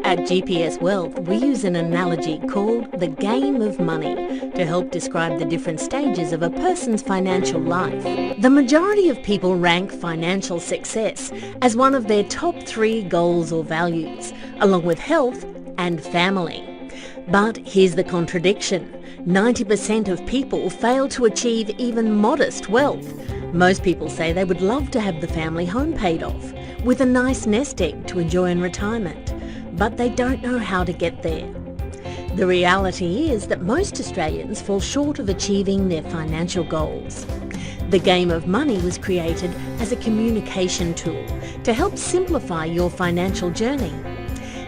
At GPS Wealth, we use an analogy called the game of money to help describe the different stages of a person's financial life. The majority of people rank financial success as one of their top 3 goals or values, along with health and family. But here's the contradiction. 90% of people fail to achieve even modest wealth. Most people say they would love to have the family home paid off, with a nice nest egg to enjoy in retirement, but they don't know how to get there. The reality is that most Australians fall short of achieving their financial goals. The game of money was created as a communication tool to help simplify your financial journey.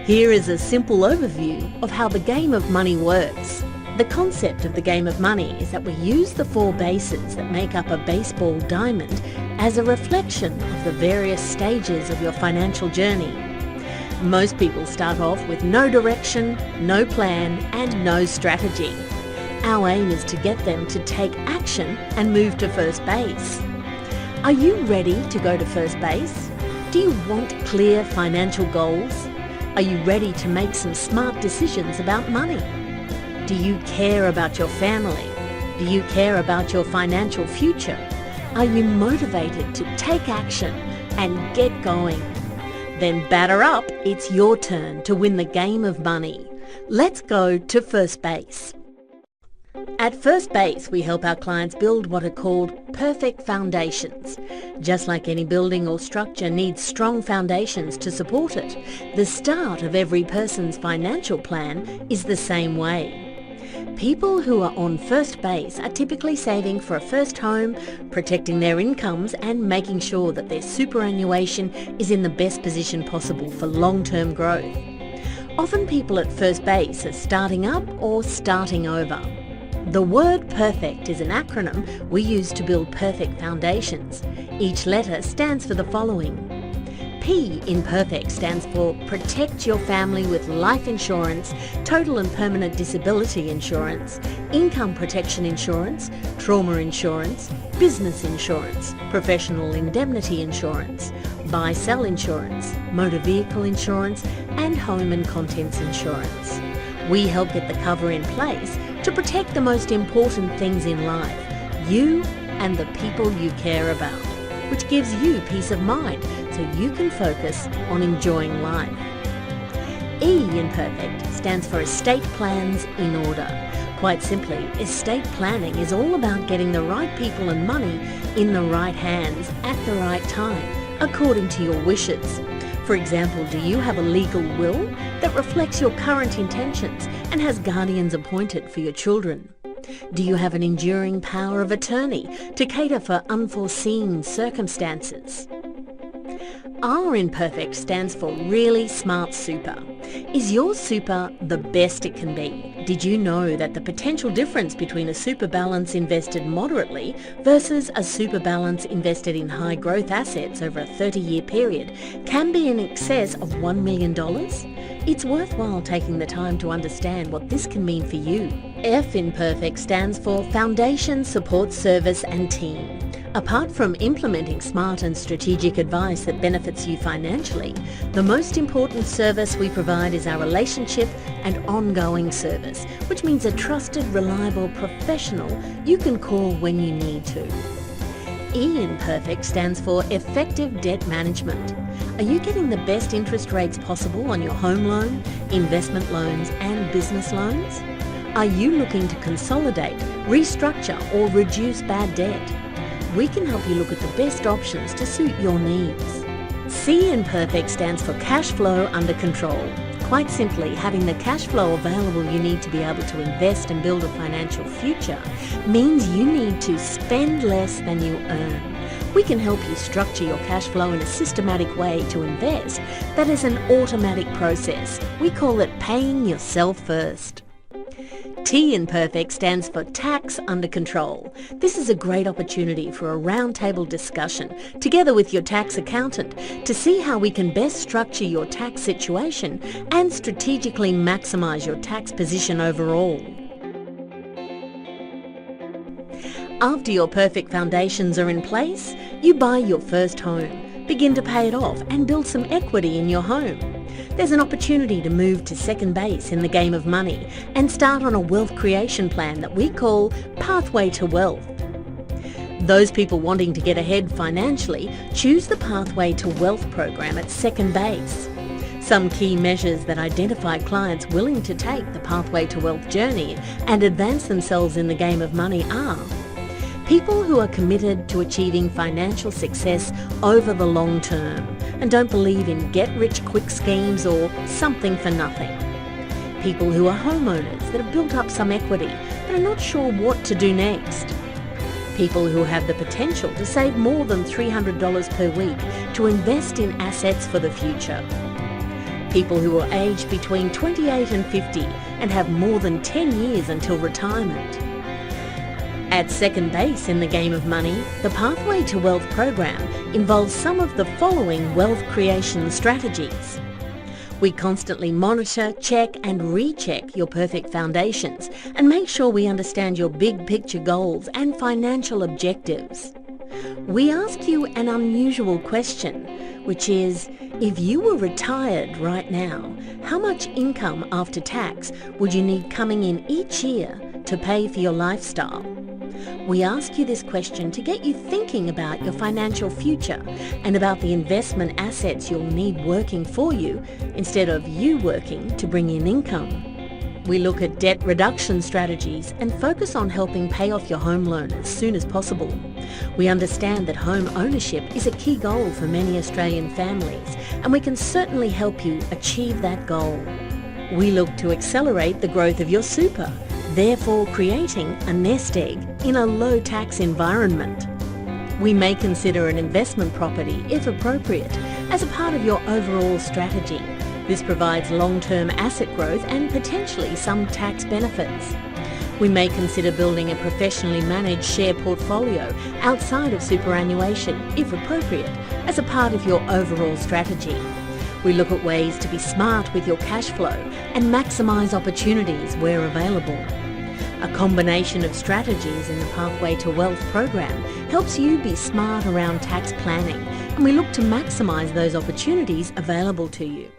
Here is a simple overview of how the game of money works. The concept of the game of money is that we use the 4 bases that make up a baseball diamond as a reflection of the various stages of your financial journey. Most people start off with no direction, no plan, and no strategy. Our aim is to get them to take action and move to first base. Are you ready to go to first base? Do you want clear financial goals? Are you ready to make some smart decisions about money? Do you care about your family? Do you care about your financial future? Are you motivated to take action and get going? Then batter up, it's your turn to win the game of money. Let's go to first base. At First Base, we help our clients build what are called perfect foundations. Just like any building or structure needs strong foundations to support it, the start of every person's financial plan is the same way. People who are on first base are typically saving for a first home, protecting their incomes and making sure that their superannuation is in the best position possible for long-term growth. Often people at first base are starting up or starting over. The word perfect is an acronym we use to build perfect foundations. Each letter stands for the following. P in perfect stands for protect your family with life insurance, total and permanent disability insurance, income protection insurance, trauma insurance, business insurance, professional indemnity insurance, buy-sell insurance, motor vehicle insurance, and home and contents insurance. We help get the cover in place to protect the most important things in life, you and the people you care about, which gives you peace of mind so you can focus on enjoying life. E in perfect stands for estate plans in order. Quite simply, estate planning is all about getting the right people and money in the right hands at the right time, according to your wishes. For example, do you have a legal will that reflects your current intentions and has guardians appointed for your children? Do you have an enduring power of attorney to cater for unforeseen circumstances? R in perfect stands for really smart super. Is your super the best it can be? Did you know that the potential difference between a super balance invested moderately versus a super balance invested in high growth assets over a 30-year period can be in excess of $1 million? It's worthwhile taking the time to understand what this can mean for you. F in perfect stands for foundation, support, service and team. Apart from implementing smart and strategic advice that benefits you financially, the most important service we provide is our relationship and ongoing service, which means a trusted, reliable professional you can call when you need to. E in perfect stands for effective debt management. Are you getting the best interest rates possible on your home loan, investment loans and business loans? Are you looking to consolidate, restructure or reduce bad debt? We can help you look at the best options to suit your needs. C in perfect stands for cash flow under control. Quite simply, having the cash flow available you need to be able to invest and build a financial future means you need to spend less than you earn. We can help you structure your cash flow in a systematic way to invest that is an automatic process. We call it paying yourself first. T in perfect stands for tax under control. This is a great opportunity for a roundtable discussion together with your tax accountant to see how we can best structure your tax situation and strategically maximize your tax position overall. After your perfect foundations are in place, you buy your first home, begin to pay it off and build some equity in your home. there's an opportunity to move to second base in the game of money and start on a wealth creation plan that we call Pathway to Wealth. Those people wanting to get ahead financially choose the Pathway to Wealth program at second base. Some key measures that identify clients willing to take the Pathway to Wealth journey and advance themselves in the game of money are people who are committed to achieving financial success over the long term and don't believe in get-rich-quick schemes or something for nothing. People who are homeowners that have built up some equity but are not sure what to do next. People who have the potential to save more than $300 per week to invest in assets for the future. People who are aged between 28 and 50 and have more than 10 years until retirement. At second base in the game of money, the Pathway to Wealth program involves some of the following wealth creation strategies. We constantly monitor, check and recheck your perfect foundations and make sure we understand your big picture goals and financial objectives. We ask you an unusual question, which is, if you were retired right now, how much income after tax would you need coming in each year to pay for your lifestyle? We ask you this question to get you thinking about your financial future and about the investment assets you'll need working for you instead of you working to bring in income. We look at debt reduction strategies and focus on helping pay off your home loan as soon as possible. We understand that home ownership is a key goal for many Australian families, and we can certainly help you achieve that goal. We look to accelerate the growth of your super, therefore creating a nest egg in a low-tax environment. We may consider an investment property, if appropriate, as a part of your overall strategy. This provides long-term asset growth and potentially some tax benefits. We may consider building a professionally managed share portfolio outside of superannuation, if appropriate, as a part of your overall strategy. We look at ways to be smart with your cash flow and maximise opportunities where available. A combination of strategies in the Pathway to Wealth program helps you be smart around tax planning, and we look to maximise those opportunities available to you.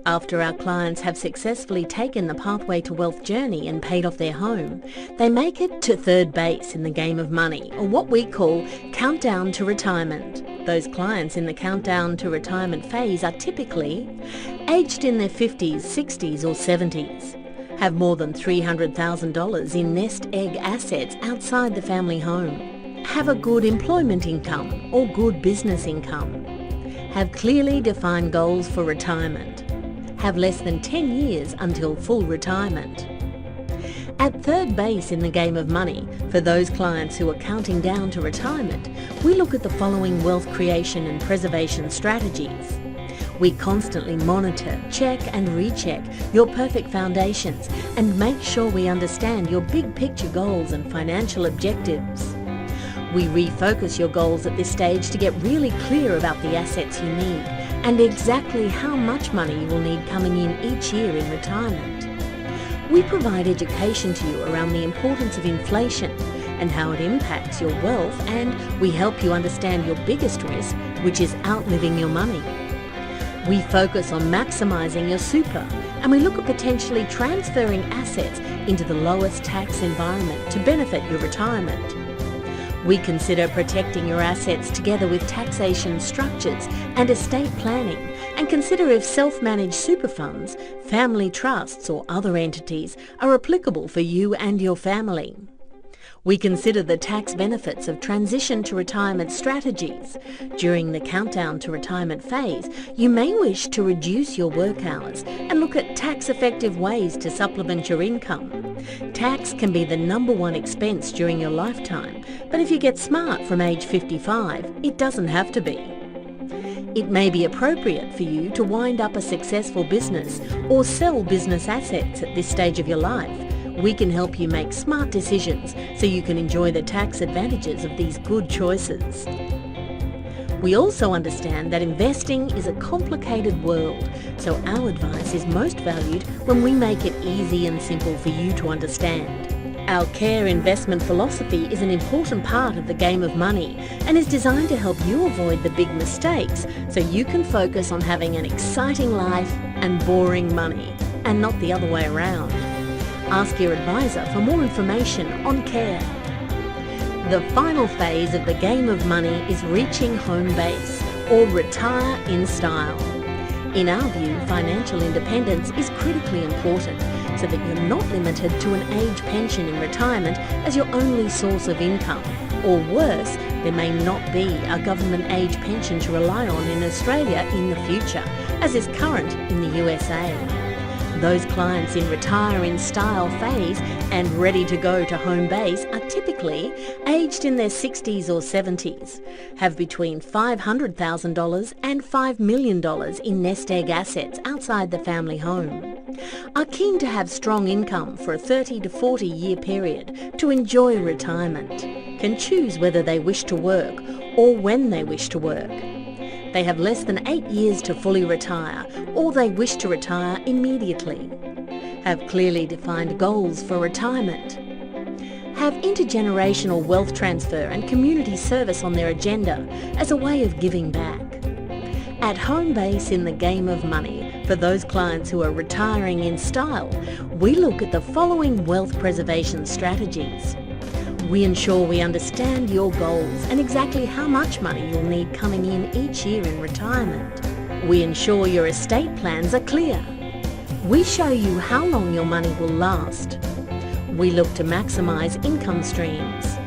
After our clients have successfully taken the Pathway to Wealth journey and paid off their home, they make it to third base in the game of money, or what we call countdown to retirement. Those clients in the countdown to retirement phase are typically aged in their 50s, 60s or 70s, have more than $300,000 in nest egg assets outside the family home, have a good employment income or good business income, have clearly defined goals for retirement, have less than 10 years until full retirement. At third base in the game of money, for those clients who are counting down to retirement, we look at the following wealth creation and preservation strategies. We constantly monitor, check and recheck your perfect foundations and make sure we understand your big picture goals and financial objectives. We refocus your goals at this stage to get really clear about the assets you need and exactly how much money you will need coming in each year in retirement. We provide education to you around the importance of inflation and how it impacts your wealth, and we help you understand your biggest risk, which is outliving your money. We focus on maximising your super, and we look at potentially transferring assets into the lowest tax environment to benefit your retirement. We consider protecting your assets together with taxation structures and estate planning, and consider if self-managed super funds, family trusts or other entities are applicable for you and your family. We consider the tax benefits of transition to retirement strategies. During the countdown to retirement phase, you may wish to reduce your work hours and look at tax-effective ways to supplement your income. Tax can be the #1 expense during your lifetime, but if you get smart from age 55, it doesn't have to be. It may be appropriate for you to wind up a successful business or sell business assets at this stage of your life. We can help you make smart decisions so you can enjoy the tax advantages of these good choices. We also understand that investing is a complicated world, so our advice is most valued when we make it easy and simple for you to understand. Our CARE investment philosophy is an important part of the game of money and is designed to help you avoid the big mistakes so you can focus on having an exciting life and boring money, and not the other way around. Ask your advisor for more information on CARE. The final phase of the game of money is reaching home base, or retire in style. In our view, financial independence is critically important so that you're not limited to an age pension in retirement as your only source of income. Or worse, there may not be a government age pension to rely on in Australia in the future, as is current in the USA. Those clients in retire in style phase and ready to go to home base are typically aged in their 60s or 70s, have between $500,000 and $5 million in nest egg assets outside the family home, are keen to have strong income for a 30 to 40 year period to enjoy retirement, can choose whether they wish to work or when they wish to work. They have less than 8 years to fully retire, or they wish to retire immediately. Have clearly defined goals for retirement. Have intergenerational wealth transfer and community service on their agenda as a way of giving back. At home base in the game of money, for those clients who are retiring in style, we look at the following wealth preservation strategies. We ensure we understand your goals and exactly how much money you'll need coming in each year in retirement. We ensure your estate plans are clear. We show you how long your money will last. We look to maximise income streams.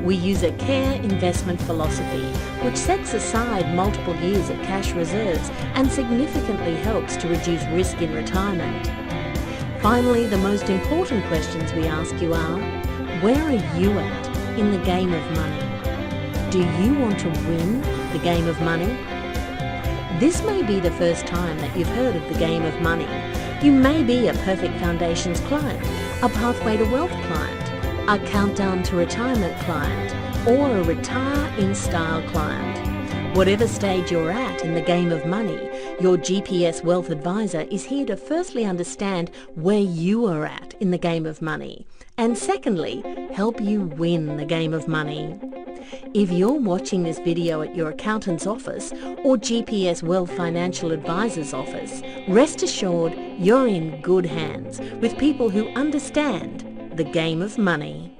We use a CARE investment philosophy, which sets aside multiple years of cash reserves and significantly helps to reduce risk in retirement. Finally, the most important questions we ask you are, where are you at in the game of money? Do you want to win the game of money? This may be the first time that you've heard of the game of money. You may be a Perfect Foundations client, a Pathway to Wealth client, a Countdown to Retirement client, or a Retire in Style client. Whatever stage you're at in the game of money, your GPS Wealth Advisor is here to firstly understand where you are at in the game of money, and secondly, help you win the game of money. If you're watching this video at your accountant's office or GPS Wealth Financial Advisor's office, rest assured you're in good hands with people who understand the game of money.